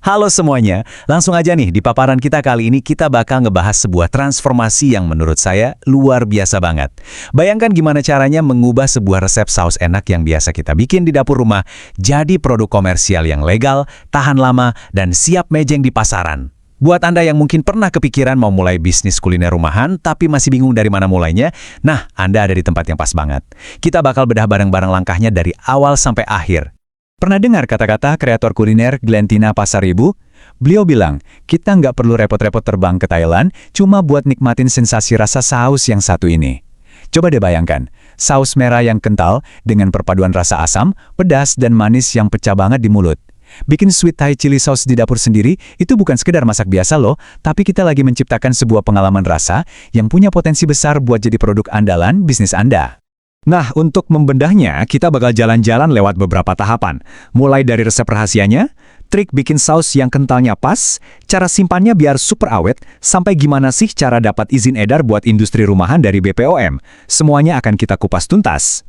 Halo semuanya, langsung aja nih di paparan kita kali ini kita bakal ngebahas sebuah transformasi yang menurut saya luar biasa banget. Bayangkan gimana caranya mengubah sebuah resep saus enak yang biasa kita bikin di dapur rumah jadi produk komersial yang legal, tahan lama, dan siap mejeng di pasaran. Buat Anda yang mungkin pernah kepikiran mau mulai bisnis kuliner rumahan tapi masih bingung dari mana mulainya, nah Anda ada di tempat yang pas banget. Kita bakal bedah bareng-bareng langkahnya dari awal sampai akhir. Pernah dengar kata-kata kreator kuliner Glentina Pasaribu? Beliau bilang, kita nggak perlu repot-repot terbang ke Thailand cuma buat nikmatin sensasi rasa saus yang satu ini. Coba deh bayangkan, saus merah yang kental dengan perpaduan rasa asam, pedas, dan manis yang pecah banget di mulut. Bikin sweet Thai chili sauce di dapur sendiri itu bukan sekedar masak biasa loh, tapi kita lagi menciptakan sebuah pengalaman rasa yang punya potensi besar buat jadi produk andalan bisnis Anda. Nah, untuk membendahnya, kita bakal jalan-jalan lewat beberapa tahapan. Mulai dari resep rahasianya, trik bikin saus yang kentalnya pas, cara simpannya biar super awet, sampai gimana sih cara dapat izin edar buat industri rumahan dari BPOM. Semuanya akan kita kupas tuntas.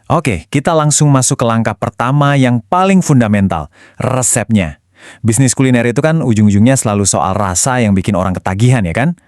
Oke, kita langsung masuk ke langkah pertama yang paling fundamental, resepnya. Bisnis kuliner itu kan ujung-ujungnya selalu soal rasa yang bikin orang ketagihan ya kan?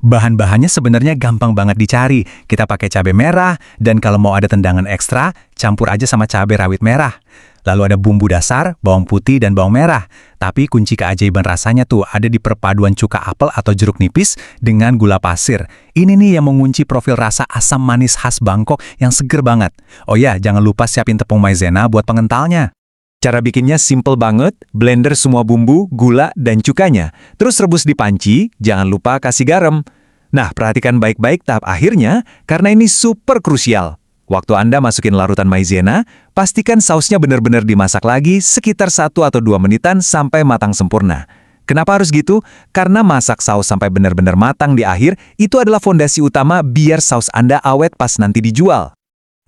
Bahan-bahannya sebenarnya gampang banget dicari. Kita pakai cabai merah, dan kalau mau ada tendangan ekstra, campur aja sama cabai rawit merah. Lalu ada bumbu dasar, bawang putih, dan bawang merah. Tapi kunci keajaiban rasanya tuh ada di perpaduan cuka apel atau jeruk nipis dengan gula pasir. Ini nih yang mengunci profil rasa asam manis khas Bangkok yang seger banget. Oh ya, jangan lupa siapin tepung maizena buat pengentalnya. Cara bikinnya simple banget, blender semua bumbu, gula, dan cukanya. Terus rebus di panci, jangan lupa kasih garam. Nah, perhatikan baik-baik tahap akhirnya, karena ini super krusial. Waktu Anda masukin larutan maizena, pastikan sausnya benar-benar dimasak lagi sekitar 1 atau 2 menitan sampai matang sempurna. Kenapa harus gitu? Karena masak saus sampai benar-benar matang di akhir, itu adalah fondasi utama biar saus Anda awet pas nanti dijual.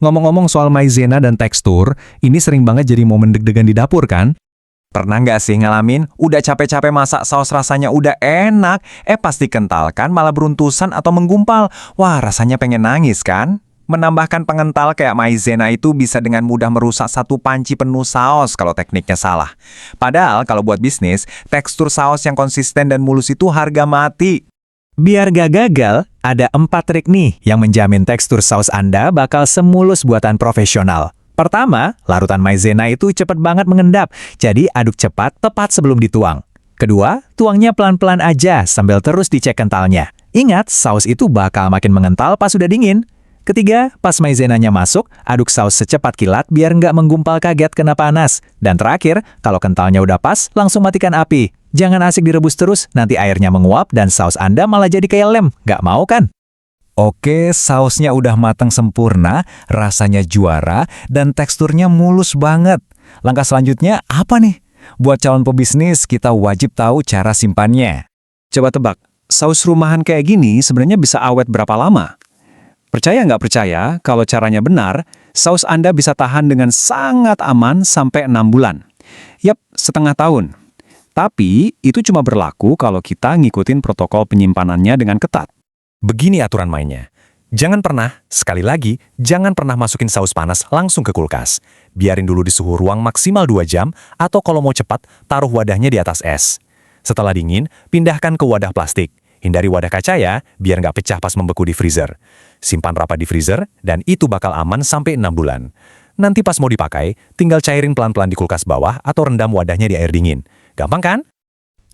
Ngomong-ngomong soal maizena dan tekstur, ini sering banget jadi momen deg-degan di dapur kan? Pernah nggak sih ngalamin, udah capek-capek masak saus rasanya udah enak, pasti kental kan malah beruntusan atau menggumpal. Wah, rasanya pengen nangis kan? Menambahkan pengental kayak maizena itu bisa dengan mudah merusak satu panci penuh saus kalau tekniknya salah. Padahal kalau buat bisnis, tekstur saus yang konsisten dan mulus itu harga mati. Biar gak gagal, ada 4 trik nih yang menjamin tekstur saus Anda bakal semulus buatan profesional. Pertama, larutan maizena itu cepat banget mengendap, jadi aduk cepat tepat sebelum dituang. Kedua, tuangnya pelan-pelan aja sambil terus dicek kentalnya. Ingat, saus itu bakal makin mengental pas sudah dingin. Ketiga, pas maizenanya masuk, aduk saus secepat kilat biar nggak menggumpal kaget kena panas. Dan terakhir, kalau kentalnya udah pas, langsung matikan api. Jangan asik direbus terus, nanti airnya menguap dan saus Anda malah jadi kayak lem. Nggak mau kan? Oke, sausnya udah matang sempurna, rasanya juara, dan teksturnya mulus banget. Langkah selanjutnya apa nih? Buat calon pebisnis, kita wajib tahu cara simpannya. Coba tebak, saus rumahan kayak gini sebenarnya bisa awet berapa lama? Percaya nggak percaya, kalau caranya benar, saus Anda bisa tahan dengan sangat aman sampai 6 bulan. Yap, setengah tahun. Tapi, itu cuma berlaku kalau kita ngikutin protokol penyimpanannya dengan ketat. Begini aturan mainnya. Jangan pernah, sekali lagi, jangan pernah masukin saus panas langsung ke kulkas. Biarin dulu di suhu ruang maksimal 2 jam, atau kalau mau cepat, taruh wadahnya di atas es. Setelah dingin, pindahkan ke wadah plastik. Hindari wadah kaca ya, biar nggak pecah pas membeku di freezer. Simpan rapat di freezer, dan itu bakal aman sampai 6 bulan. Nanti pas mau dipakai, tinggal cairin pelan-pelan di kulkas bawah atau rendam wadahnya di air dingin. Gampang kan?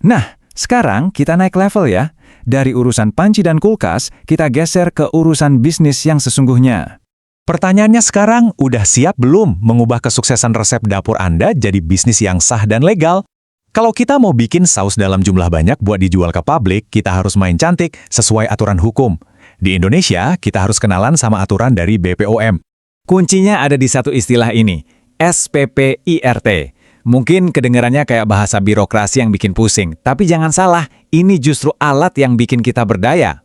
Nah, sekarang kita naik level ya. Dari urusan panci dan kulkas, kita geser ke urusan bisnis yang sesungguhnya. Pertanyaannya sekarang, udah siap belum mengubah kesuksesan resep dapur Anda jadi bisnis yang sah dan legal? Kalau kita mau bikin saus dalam jumlah banyak buat dijual ke publik, kita harus main cantik sesuai aturan hukum. Di Indonesia, kita harus kenalan sama aturan dari BPOM. Kuncinya ada di satu istilah ini, SPPIRT. Mungkin kedengarannya kayak bahasa birokrasi yang bikin pusing, tapi jangan salah, ini justru alat yang bikin kita berdaya.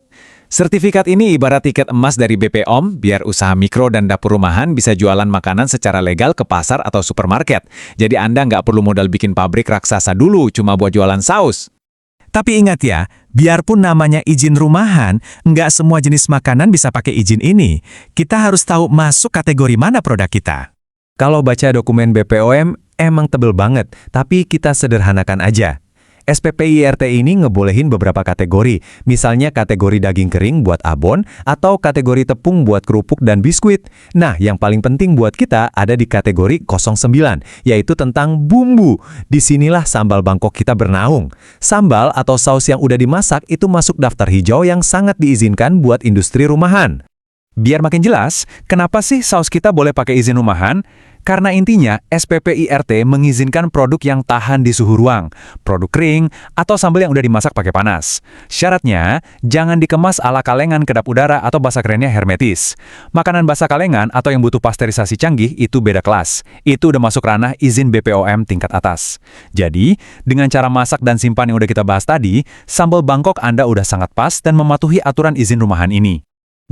Sertifikat ini ibarat tiket emas dari BPOM, biar usaha mikro dan dapur rumahan bisa jualan makanan secara legal ke pasar atau supermarket. Jadi Anda nggak perlu modal bikin pabrik raksasa dulu cuma buat jualan saus. Tapi ingat ya, biarpun namanya izin rumahan, nggak semua jenis makanan bisa pakai izin ini. Kita harus tahu masuk kategori mana produk kita. Kalau baca dokumen BPOM, emang tebel banget, tapi kita sederhanakan aja. SPPIRT ini ngebolehin beberapa kategori, misalnya kategori daging kering buat abon atau kategori tepung buat kerupuk dan biskuit. Nah, yang paling penting buat kita ada di kategori 09, yaitu tentang bumbu. Disinilah sambal Bangkok kita bernaung. Sambal atau saus yang udah dimasak itu masuk daftar hijau yang sangat diizinkan buat industri rumahan. Biar makin jelas, kenapa sih saus kita boleh pakai izin rumahan? Karena intinya, SPPIRT mengizinkan produk yang tahan di suhu ruang, produk kering, atau sambal yang udah dimasak pakai panas. Syaratnya, jangan dikemas ala kalengan kedap udara atau bahasa kerennya hermetis. Makanan bahasa kalengan atau yang butuh pasteurisasi canggih itu beda kelas. Itu udah masuk ranah izin BPOM tingkat atas. Jadi, dengan cara masak dan simpan yang udah kita bahas tadi, sambal Bangkok Anda udah sangat pas dan mematuhi aturan izin rumahan ini.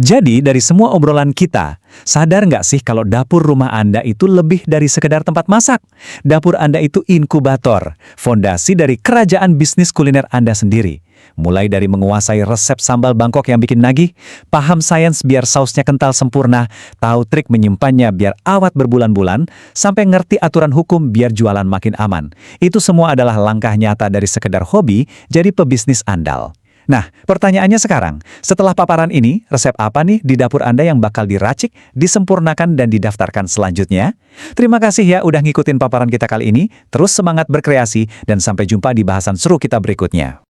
Jadi, dari semua obrolan kita, sadar nggak sih kalau dapur rumah Anda itu lebih dari sekedar tempat masak? Dapur Anda itu inkubator, fondasi dari kerajaan bisnis kuliner Anda sendiri. Mulai dari menguasai resep sambal Bangkok yang bikin nagih, paham sains biar sausnya kental sempurna, tahu trik menyimpannya biar awet berbulan-bulan, sampai ngerti aturan hukum biar jualan makin aman. Itu semua adalah langkah nyata dari sekedar hobi jadi pebisnis andal. Nah, pertanyaannya sekarang, setelah paparan ini, resep apa nih di dapur Anda yang bakal diracik, disempurnakan, dan didaftarkan selanjutnya? Terima kasih ya udah ngikutin paparan kita kali ini, terus semangat berkreasi, dan sampai jumpa di bahasan seru kita berikutnya.